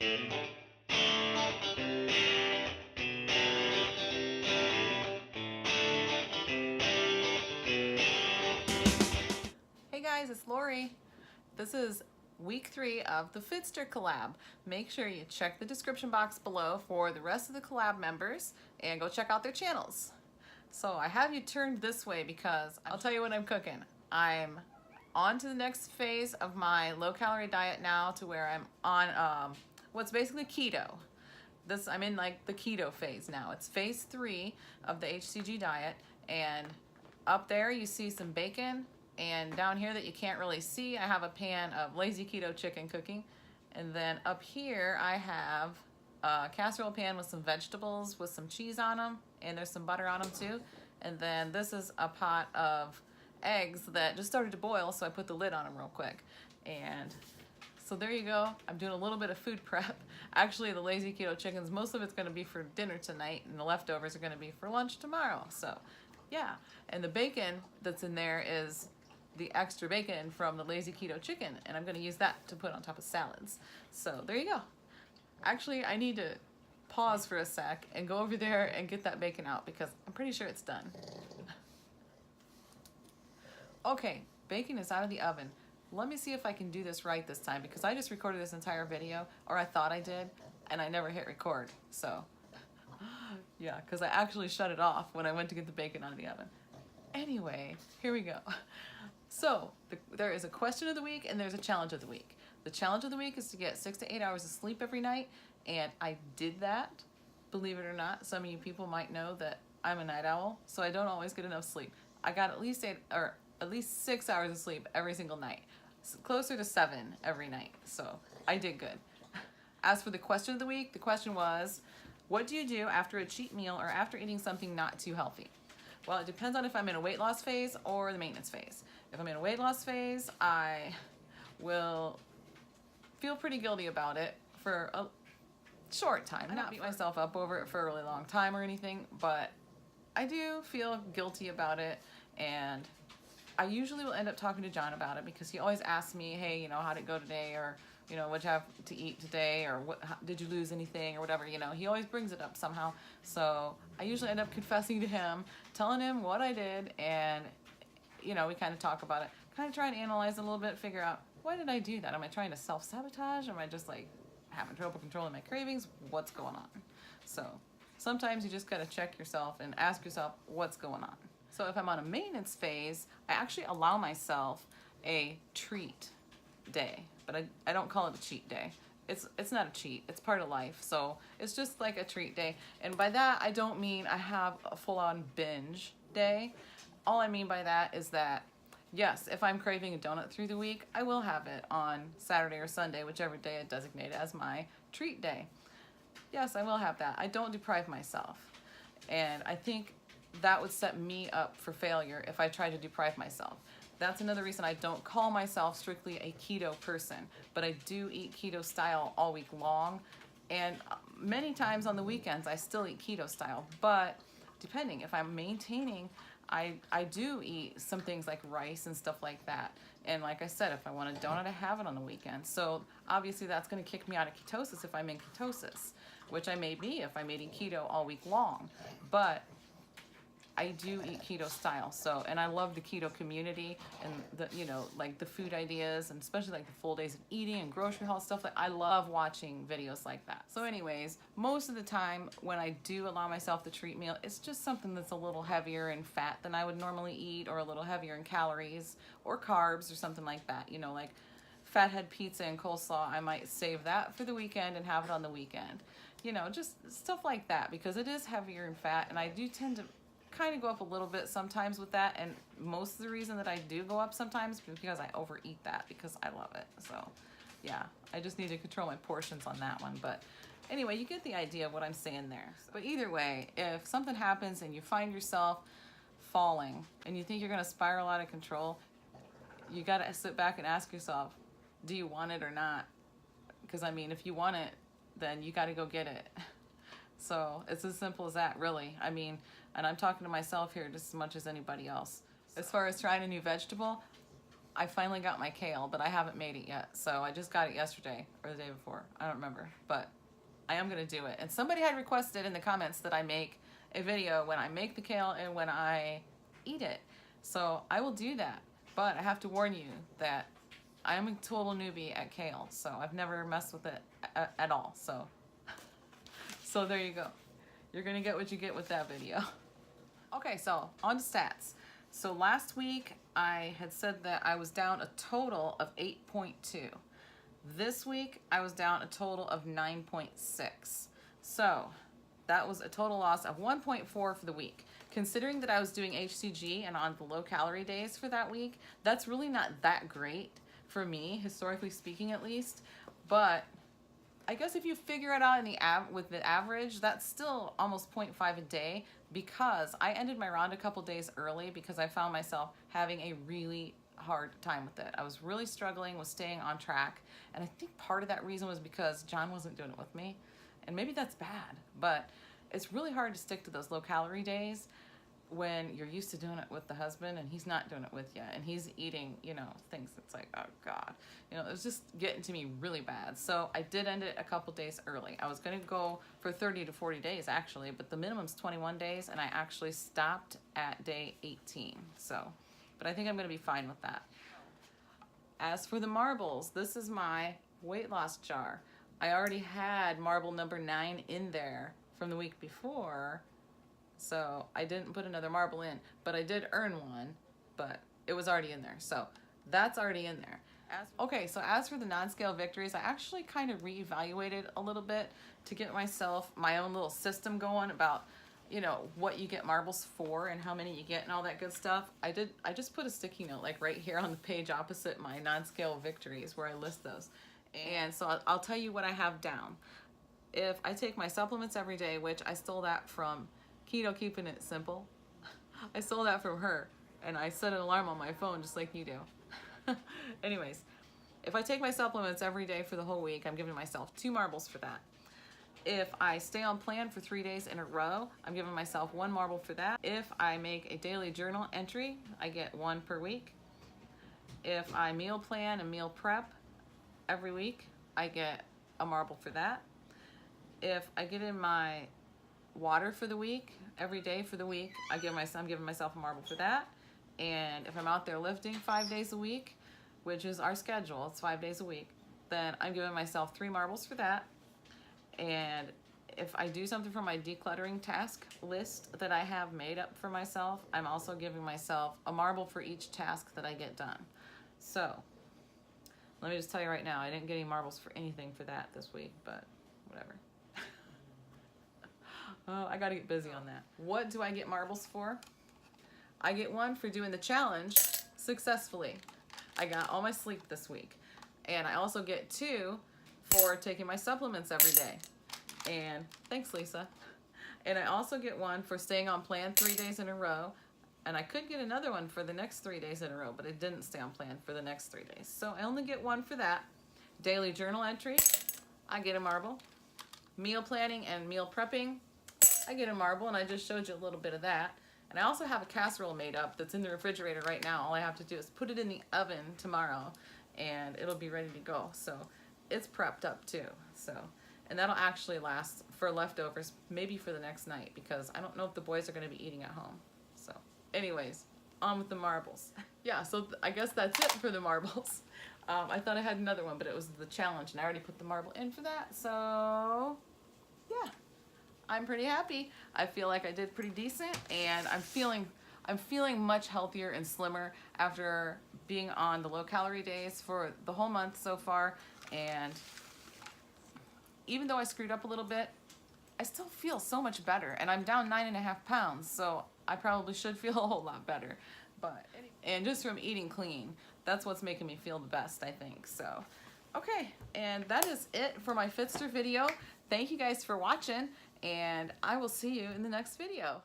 Hey guys, it's Lori. This is week 3 of the Fitster collab. Make sure you check the description box below for the rest of the collab members and go check out their channels. So I have you turned this way because I'll tell you what I'm cooking. I'm on to the next phase of my low-calorie diet now, to where I'm on what's basically keto. I'm in like the keto phase now. It's phase 3 of the hCG diet, and up there you see some bacon, and down here that you can't really see, I have a pan of lazy keto chicken cooking, and then up here I have a casserole pan with some vegetables with some cheese on them, and there's some butter on them too. And then this is a pot of eggs that just started to boil, so I put the lid on them real quick. And so there you go. I'm doing a little bit of food prep. Actually, the lazy keto chickens, most of it's going to be for dinner tonight, and the leftovers are going to be for lunch tomorrow. So yeah, and the bacon that's in there is the extra bacon from the lazy keto chicken, and I'm going to use that to put on top of salads. So there you go. Actually, I need to pause for a sec and go over there and get that bacon out, because I'm pretty sure it's done. Okay, bacon is out of the oven. Let me see if I can do this right this time, because I just recorded this entire video, or I thought I did, and I never hit record. So yeah, because I actually shut it off when I went to get the bacon out of the oven. Anyway, here we go. So there is a question of the week and there's a challenge of the week. The challenge of the week is to get 6 to 8 hours of sleep every night, and I did that. Believe it or not, some of you people might know that I'm a night owl, so I don't always get enough sleep. I got at least 6 hours of sleep every single night, closer to 7 every night, so I did good. As for the question of the week, the question was, what do you do after a cheat meal or after eating something not too healthy? Well, it depends on if I'm in a weight loss phase or the maintenance phase. If I'm in a weight loss phase, I will feel pretty guilty about it for a short time. Not beat myself up over it for a really long time or anything, but I do feel guilty about it, and I usually will end up talking to John about it, because he always asks me, hey, you know, how'd it go today, or, you know, what'd you have to eat today, or did you lose anything, or whatever, you know, he always brings it up somehow. So I usually end up confessing to him, telling him what I did, and, you know, we kind of talk about it, kind of try and analyze it a little bit, figure out, why did I do that? Am I trying to self-sabotage? Am I just like having trouble controlling my cravings? What's going on? So sometimes you just gotta check yourself and ask yourself, what's going on? So if I'm on a maintenance phase, I actually allow myself a treat day, but I don't call it a cheat day. It's not a cheat, it's part of life. So it's just like a treat day. And by that, I don't mean I have a full-on binge day. All I mean by that is that, yes, if I'm craving a donut through the week, I will have it on Saturday or Sunday, whichever day I designate as my treat day. Yes, I will have that. I don't deprive myself. And I think that would set me up for failure if I try to deprive myself. That's another reason I don't call myself strictly a keto person, but I do eat keto style all week long, and many times on the weekends I still eat keto style, but depending, if I'm maintaining, I do eat some things like rice and stuff like that. And like I said, if I want a donut, I have it on the weekend. So obviously that's going to kick me out of ketosis if I'm in ketosis, which I may be if I'm eating keto all week long. But I do eat keto style, so, and I love the keto community and the, you know, like the food ideas, and especially like the full days of eating and grocery haul stuff. Like, I love watching videos like that. So anyways, most of the time when I do allow myself the treat meal, it's just something that's a little heavier in fat than I would normally eat, or a little heavier in calories or carbs or something like that. You know, like fathead pizza and coleslaw, I might save that for the weekend and have it on the weekend. You know, just stuff like that, because it is heavier in fat, and I do tend to kind of go up a little bit sometimes with that, and most of the reason that I do go up sometimes is because I overeat that, because I love it. So yeah, I just need to control my portions on that one. But anyway, you get the idea of what I'm saying there. But either way, if something happens and you find yourself falling and you think you're going to spiral out of control, you got to sit back and ask yourself, do you want it or not? Because I mean, if you want it, then you got to go get it. So it's as simple as that, really. I mean, and I'm talking to myself here just as much as anybody else. As far as trying a new vegetable, I finally got my kale, but I haven't made it yet. So I just got it yesterday or the day before. I don't remember, but I am gonna do it. And somebody had requested in the comments that I make a video when I make the kale and when I eat it. So I will do that. But I have to warn you that I am a total newbie at kale. So I've never messed with it at all. So there you go. You're gonna get what you get with that video. Okay, so on to stats. So last week I had said that I was down a total of 8.2. This week I was down a total of 9.6. So that was a total loss of 1.4 for the week. Considering that I was doing hCG and on the low calorie days for that week, that's really not that great for me, historically speaking at least. But I guess if you figure it out in with the average, that's still almost 0.5 a day, because I ended my round a couple days early because I found myself having a really hard time with it. I was really struggling with staying on track, and I think part of that reason was because John wasn't doing it with me, and maybe that's bad, but it's really hard to stick to those low calorie days when you're used to doing it with the husband and he's not doing it with you, and he's eating, you know, things that's like, oh God, you know, it was just getting to me really bad. So I did end it a couple days early. I was going to go for 30 to 40 days actually, but the minimum's 21 days, and I actually stopped at day 18. So, but I think I'm going to be fine with that. As for the marbles, this is my weight loss jar. I already had marble number 9 in there from the week before, so I didn't put another marble in, but I did earn one, but it was already in there. So that's already in there. Okay, so as for the non-scale victories, I actually kind of reevaluated a little bit to get myself my own little system going about, you know, what you get marbles for and how many you get and all that good stuff. I just put a sticky note like right here on the page opposite my non-scale victories where I list those. And so I'll tell you what I have down. If I take my supplements every day, which I stole that from Keto Keeping It Simple. I stole that from her, and I set an alarm on my phone just like you do. Anyways, if I take my supplements every day for the whole week, I'm giving myself 2 marbles for that. If I stay on plan for 3 days in a row, I'm giving myself 1 marble for that. If I make a daily journal entry, I get 1 per week. If I meal plan and meal prep every week, I get a marble for that. If I get in my water for the week, every day for the week, I'm giving myself a marble for that. And if I'm out there lifting 5 days a week, which is our schedule, it's 5 days a week, then I'm giving myself 3 marbles for that. And if I do something for my decluttering task list that I have made up for myself, I'm also giving myself a marble for each task that I get done. So let me just tell you right now, I didn't get any marbles for anything for that this week, but whatever. Oh, I gotta get busy on that. What do I get marbles for? I get 1 for doing the challenge successfully. I got all my sleep this week. And I also get 2 for taking my supplements every day. And thanks, Lisa. And I also get 1 for staying on plan 3 days in a row. And I could get another one for the next 3 days in a row, but I didn't stay on plan for the next 3 days. So I only get 1 for that. Daily journal entry, I get a marble. Meal planning and meal prepping, I get a marble, and I just showed you a little bit of that. And I also have a casserole made up that's in the refrigerator right now. All I have to do is put it in the oven tomorrow, and it'll be ready to go. So it's prepped up too. So, and that'll actually last for leftovers, maybe for the next night, because I don't know if the boys are going to be eating at home. So anyways, on with the marbles. Yeah, so I guess that's it for the marbles. I thought I had another one, but it was the challenge, and I already put the marble in for that. So yeah, I'm pretty happy. I feel like I did pretty decent, and I'm feeling much healthier and slimmer after being on the low calorie days for the whole month so far. And even though I screwed up a little bit, I still feel so much better, and I'm down 9.5 pounds, so I probably should feel a whole lot better. But and just from eating clean, that's what's making me feel the best, I think. So okay, and that is it for my Fitster video. Thank you guys for watching, and I will see you in the next video.